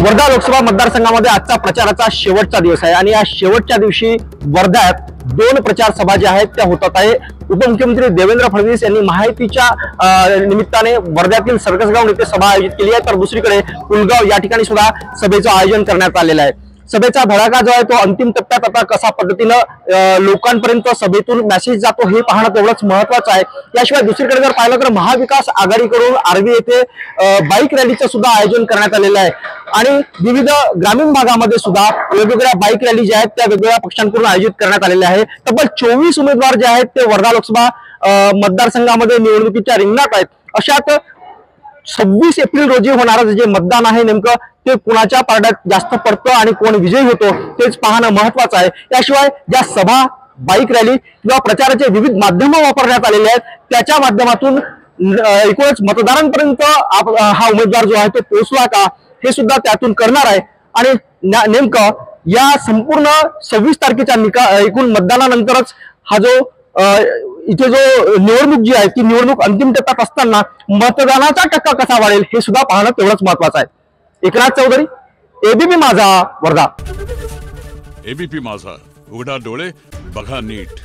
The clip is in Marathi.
वर्धा लोकसभा मतदारसंघामध्ये आजचा प्रचाराचा शेवटचा दिवस आहे आणि या शेवटच्या दिवशी वर्ध्यात दोन प्रचार सभा ज्या आहेत त्या होतात आहे। उपमुख्यमंत्री देवेंद्र फडणवीस यांनी माहितीच्या निमित्ताने वर्ध्यातील सर्कसगाव येथे सभा आयोजित केली आहे, तर दुसरीकडे पुलगाव या ठिकाणी सुद्धा सभेचं आयोजन करण्यात आलेलं आहे। सभेचा धडाका जो आहे तो अंतिम टप्प्यात आता कसा पद्धतीनं लोकांपर्यंत सभेतून मेसेज जातो हे पाहणं तेवढंच महत्त्वाचं आहे। याशिवाय दुसरीकडे जर पाहिलं तर महाविकास आघाडीकडून आर्वी येथे बाईक रॅलीचं सुद्धा आयोजन करण्यात आलेलं आहे आणि विविध ग्रामीण भागामध्ये सुद्धा वेगवेगळ्या बाईक रॅली ज्या आहेत त्या वेगवेगळ्या पक्षांकडून आयोजित करण्यात आलेल्या आहे। तब्बल 24 उमेदवार जे आहेत ते वर्धा लोकसभा मतदारसंघामध्ये निवडणुकीच्या रिंगणात आहेत। अशात 26 एप्रिल रोजी होणारं जे मतदान आहे नेमकं ते कुणाच्या पारड्यात जास्त पडतं आणि कोण विजयी होतो तेच पाहणं महत्त्वाचं आहे। त्याशिवाय ज्या सभा बाईक रॅली किंवा प्रचाराचे विविध माध्यम वापरण्यात आलेले आहेत त्याच्या माध्यमातून एकूणच मतदारांपर्यंत हा उमेदवार जो आहे तो पोहोचला का हे सुद्धा त्यातून करणार आहे आणि नेमकं या संपूर्ण 26 तारखेच्या एकूण मतदानानंतरच हा जो इथे जो निवडणूक जी आहे ती निवडणूक अंतिम टप्प्यात असताना मतदानाचा टक्का कसा वाढेल हे सुद्धा पाहणं तेवढंच महत्त्वाचं आहे। एकनाथ चौधरी, एबीपी माझा, वर्धा। एबीपी माझा, उघडा डोळे बघा नीट।